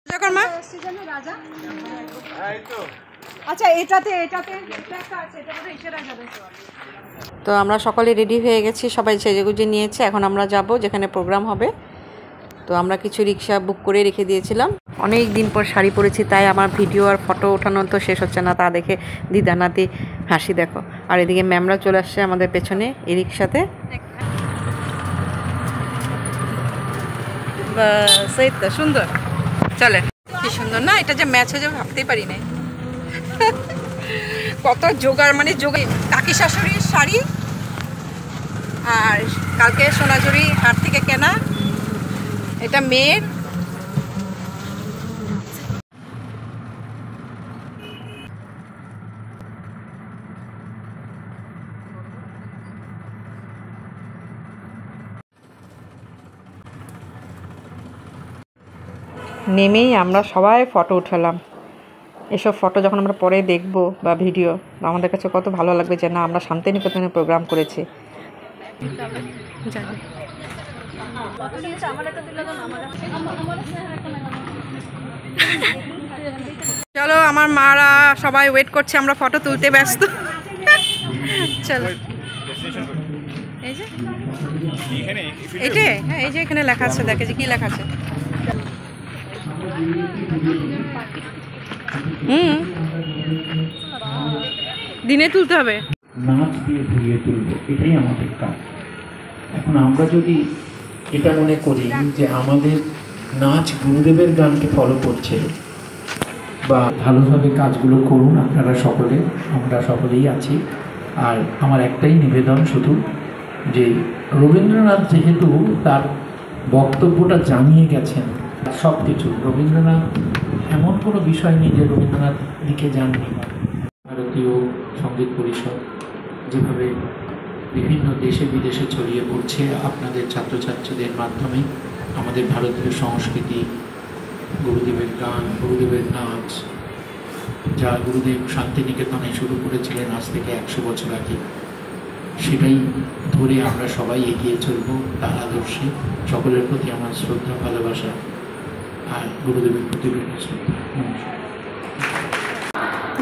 বিশ্বকর্মা আচ্ছা এটাতে তো আমরা সকলে রেডি হয়ে গেছি, সবাই সেজেগুজে নিয়েছে। এখন আমরা যাব যেখানে প্রোগ্রাম হবে। তো আমরা কিছু রিক্সা বুক করে রেখে দিয়েছিলাম। অনেক দিন পর শাড়ি পরেছি, তাই আমার ভিডিও আর ফটো ওঠানো তো শেষ হচ্ছে না। তা দেখে দিদানাতি হাসি দেখো। আর এদিকে ম্যামরা চলে আসছে আমাদের পেছনে এই রিক্সাতে। সেই তো সুন্দর, চলে কি সুন্দর না, এটা যে ম্যাচ হয়ে যাবে ভাবতেই পারি নাই। কত জোগাড়, মানে জোগাড়। কাকি শাশুড়ির শাড়ি আর কালকে সোনাঝুরি হাট থেকে কেনা, এটা মেয়ের। নেমেই আমরা সবাই ফটো উঠালাম। এসব ফটো যখন আমরা পরে দেখব বা ভিডিও, আমাদের কাছে কত ভালো লাগবে যে না আমরা শান্তিনিকেতনে প্রোগ্রাম করেছি। চলো, আমার মারা সবাই ওয়েট করছে, আমরা ফটো তুলতে ব্যস্ত। চলো, এই যে এইটাই, হ্যাঁ এই যে এখানে লেখা আছে, দেখে যে কি লেখা আছে। দিনে তুলতে হবে, নাচ দিয়ে ভরিয়ে তুলব, এটাই আমাদের কাজ। এখন আমরা যদি এটা মনে করি যে আমাদের নাচ গুরুদেবের গানকে ফলো করছে, বা ভালোভাবে কাজগুলো করুন আপনারা সকলে, আমরা সকলেই আছি। আর আমার একটাই নিবেদন শুধু, যে রবীন্দ্রনাথ যেহেতু তার বক্তব্যটা জানিয়ে গেছেন সব কিছু, রবীন্দ্রনাথ এমন কোনো বিষয় নেই যে রবীন্দ্রনাথ লিখে যাননি। ভারতীয় সঙ্গীত পরিষদ যেভাবে বিভিন্ন দেশে বিদেশে ছড়িয়ে পড়ছে আপনাদের ছাত্রছাত্রীদের মাধ্যমে, আমাদের ভারতীয় সংস্কৃতি, গুরুদেবের গান, গুরুদেবের নাচ, যা গুরুদেব শান্তিনিকেতনে শুরু করেছিলেন আজ থেকে 100 বছর আগে, সেটাই ধরে আমরা সবাই এগিয়ে চলব তার আদর্শে। সকলের প্রতি আমার শ্রদ্ধা, ভালোবাসা, আর গুরুদেবের প্রতি শ্রদ্ধা। নমস্কার।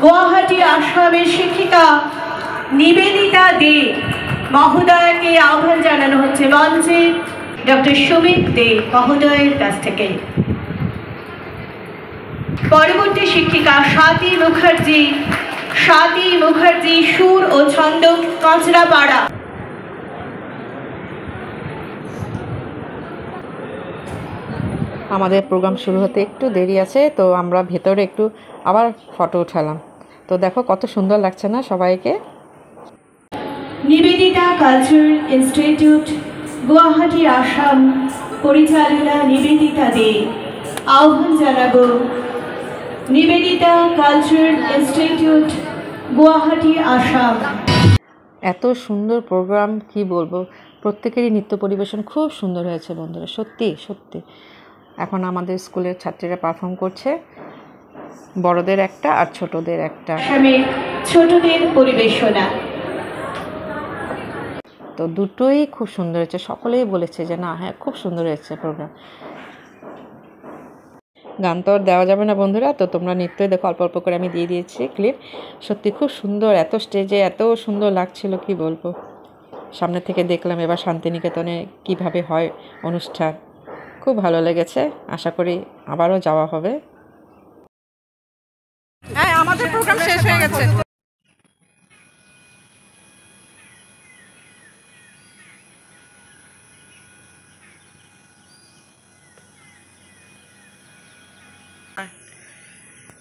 গুয়াহাটি আশ্রমের শিক্ষিকা নিবেদিতা দে মহোদয়কে আহ্বান জানানো হচ্ছে মঞ্চে ডক্টর সুমিত দে মহোদয়ের কাছ থেকে। পরবর্তী শিক্ষিকা স্বাতী মুখার্জি সুর ও ছন্দ কাঁচরাপাড়া। আমাদের প্রোগ্রাম শুরু হতে একটু দেরি আছে, তো আমরা ভেতরে একটু আবার ফটো উঠালাম। তো দেখো কত সুন্দর লাগছে না সবাইকে। নিবেদিতা কালচার ইনস্টিটিউট গুয়াহাটি আসাম পরিচালনা নিবেদিতা দে। আহ্বান জানাবো নিবেদিতা কালচার ইনস্টিটিউট গুয়াহাটি আসাম। এত সুন্দর প্রোগ্রাম, কি বলবো, প্রত্যেকেরই নৃত্য পরিবেশন খুব সুন্দর হয়েছে বন্ধুরা, সত্যি সত্যি। এখন আমাদের স্কুলের ছাত্রীরা পারফর্ম করছে, বড়দের একটা আর ছোটদের একটা। ছোটদের পরিবেশনা তো দুটোই খুব সুন্দর হয়েছে, সকলেই বলেছে যে না হ্যাঁ খুব সুন্দর হয়েছে প্রোগ্রাম। গান তো আর দেওয়া যাবে না বন্ধুরা, তো তোমরা নিশ্চয়ই দেখো, অল্প অল্প করে আমি দিয়ে দিয়েছি ক্লিপ। সত্যি খুব সুন্দর, এত স্টেজে এত সুন্দর লাগছিল কি বলবো। সামনে থেকে দেখলাম এবার শান্তিনিকেতনে কিভাবে হয় অনুষ্ঠান, খুব ভালো লেগেছে। আশা করি আবারও যাওয়া হবে। হ্যাঁ, আমাদের প্রোগ্রাম শেষ হয়ে গেছে।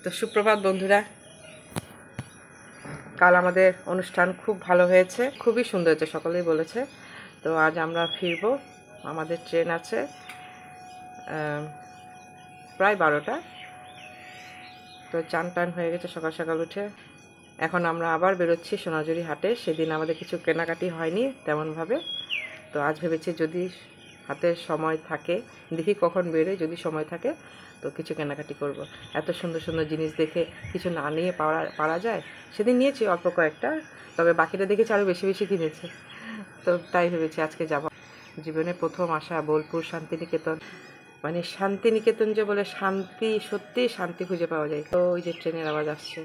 তো সুপ্রভাত বন্ধুরা, কাল আমাদের অনুষ্ঠান খুব ভালো হয়েছে, খুবই সুন্দর হয়েছে, সকলেই বলেছে। তো আজ আমরা ফিরবো, আমাদের ট্রেন আছে প্রায় 12টা। তো চান টান হয়ে গেছে সকাল সকাল উঠে। এখন আমরা আবার বেরোচ্ছি সোনাঝুরি হাটে। সেদিন আমাদের কিছু কেনাকাটি হয়নি তেমনভাবে, তো আজ ভেবেছি যদি হাতে সময় থাকে, দেখি কখন বেরোই, যদি সময় থাকে তো কিছু কেনাকাটি করব। এত সুন্দর সুন্দর জিনিস দেখে কিছু না নিয়ে পারা যায়। সেদিন নিয়েছি অল্প কয়েকটা, তবে বাকিটা দেখেছি আরও বেশি বেশি কিনেছে। তো তাই ভেবেছি আজকে যাব। জীবনে প্রথম আসা বোলপুর শান্তিনিকেতন, মানে শান্তিনিকেতন যে বলে শান্তি, সত্যি শান্তি খুঁজে পাওয়া যায়। তো ওই যে ট্রেনের আওয়াজ আসছে।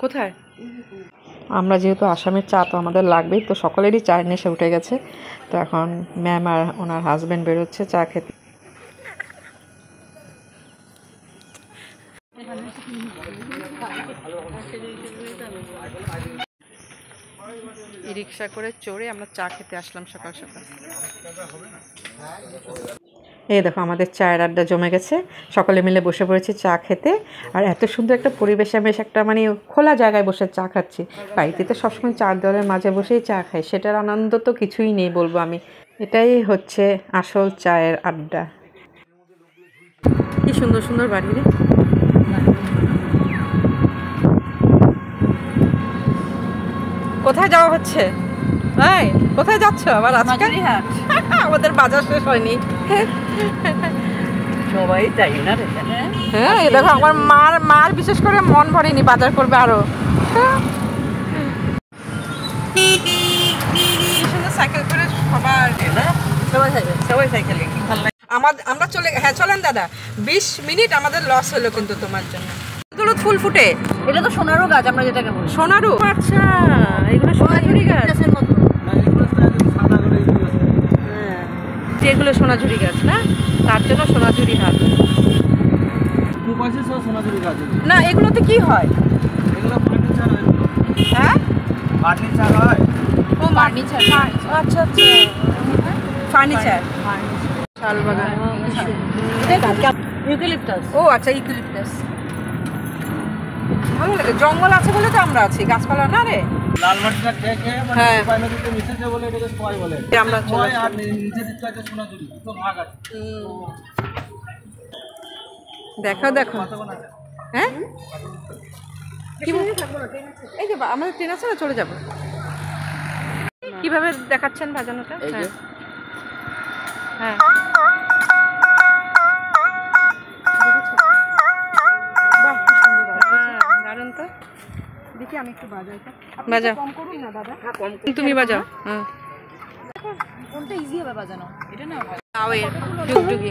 কোথায়? আমরা যেহেতু আসামের চা তো আমাদের লাগবেই, তো সকলেরই চায়ের নেশা উঠে গেছে। তো এখন ম্যাম আর ওনার হাজব্যান্ড বেরোচ্ছে চা খেতে। রিক্সা করে চড়ে আমরা চা খেতে আসলাম সকাল সকাল। এই দেখো আমাদের চায়ের আড্ডা জমে গেছে, সকলে মিলে বসে পড়েছি চা খেতে। আর এত সুন্দর একটা পরিবেশে বেশ একটা মানে খোলা জায়গায় বসে চা খাচ্ছি। বাড়িতে তো সবসময় চার দেওয়ালের মাঝে বসেই চা খাই, সেটার আনন্দ তো কিছুই নেই বলবো আমি। এটাই হচ্ছে আসল চায়ের আড্ডা। কি সুন্দর সুন্দর বাড়ি রে। কোথায় যাওয়া হচ্ছে? কোথায় যাচ্ছ আবার আজকে? আমাদের বাজার শেষ হয়নি। সবাই তাই না রে? হ্যাঁ, এই দেখো আমার মার বিশেষ করে মন ভরেনি, বাজার করবে আরো। সাইকেল করে সবাই সাইকেলে আমরা চলেন দাদা। 20 মিনিট আমাদের লস হলো কিন্তু তোমার জন্য। এগুলো ফুল ফুটে, এটা তো সোনারও গাছ আমরা যেটাকে বলি। সোনারু? আচ্ছা, এগুলো সোনাঝুরি গাছ। যেগুলো সোনাঝুরি গাছ না, তার জন্য সোনাঝুরি হাট। না, এগুলোতে কি হয়? হ্যাঁ, ফার্নিচার হয়। ও ফার্নিচার। আচ্ছা আচ্ছা, ফার্নিচার। শাল বাগান। ইউক্যালিপটাস। ও আচ্ছা, ইউক্যালিপটাস। ভালো লাগে, জঙ্গল আছে বলে তো আমরা আছি, গাছপালা না রে। লাল মাটিটা থেকে মানে হ্যাঁ। কোপায় নদীতে মিশেছে বলে এটাকে কোপায় বলে। আমরা কোপায় আর নিচে দিকটা আছে সোনাঝুরি, তো ভাগ আছে। দেখো দেখো। হ্যাঁ, এই যে আমাদের ট্রেন আছে না, চলে যাবো। কিভাবে দেখাচ্ছেন ভাজানোটা? হ্যাঁ হ্যাঁ, বাহ, কি সুন্দর দারুণ তো। দেখি আমি একটু বাজাই। বাজাও, কম করুন না দাদা। তুমি বাজাও। হ্যাঁ, কোনটা ইজি হবে বাজানো? এটা না তাওয়ের ডুগডুগি।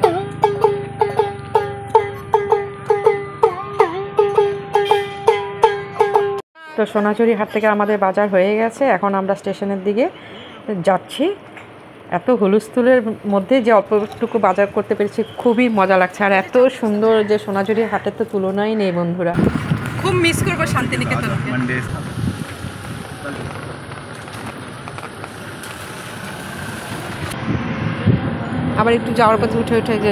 তো সোনাঝুরি হাট থেকে আমাদের বাজার হয়ে গেছে, এখন আমরা স্টেশনের দিকে যাচ্ছি। এত হুলস্থুলের মধ্যে যে অল্পটুকু বাজার করতে পেরেছি, খুবই মজা লাগছে। আর এত সুন্দর যে সোনাঝুরি হাটের তো তুলনাই নেই বন্ধুরা। খুব মিস করবো শান্তিনিকেতনকে। আবার একটু যাওয়ার পথে উঠে উঠে যে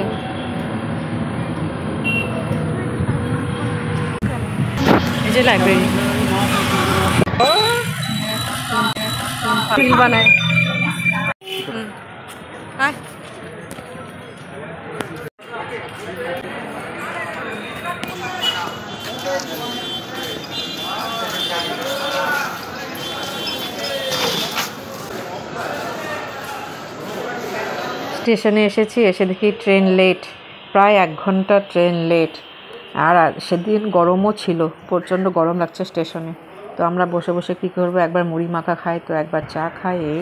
এই যে লাইব্রেরি ফিল বানায়। স্টেশনে এসেছি, এসে দেখি ট্রেন লেট, প্রায় 1 ঘন্টা ট্রেন লেট। আর সেদিন গরমও ছিল, প্রচণ্ড গরম লাগছে স্টেশনে। তো আমরা বসে বসে কী করবো, একবার মুড়ি মাখা খাই, তো একবার চা খাই। এই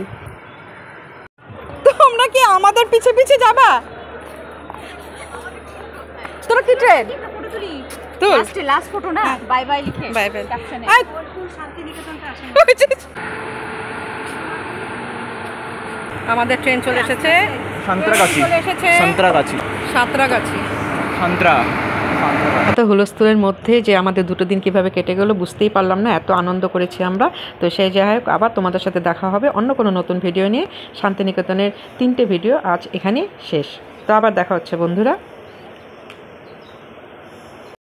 তোমরা কি আমাদের পিছে পিছে যাবা? তোরা কি ট্রেন তুল? লাস্ট ফটো না, বাই বাই লিখে বাই বাই। ক্যাপশনে। আমাদের ট্রেন চলে এসেছে, সাঁতরাগাছি। চলে এসেছে সাঁতরাগাছি। সাঁতরাগাছি। সাঁতরা। এত হুলস্থুলের মধ্যে যে আমাদের 2 দিন কিভাবে কেটে গেল বুঝতেই পারলাম না, এত আনন্দ করেছি আমরা। তো সেই যাই হোক, আবার তোমাদের সাথে দেখা হবে অন্য কোনো নতুন ভিডিও নিয়ে। শান্তিনিকেতনের 3টে ভিডিও আজ এখানে শেষ। তো আবার দেখা হচ্ছে বন্ধুরা।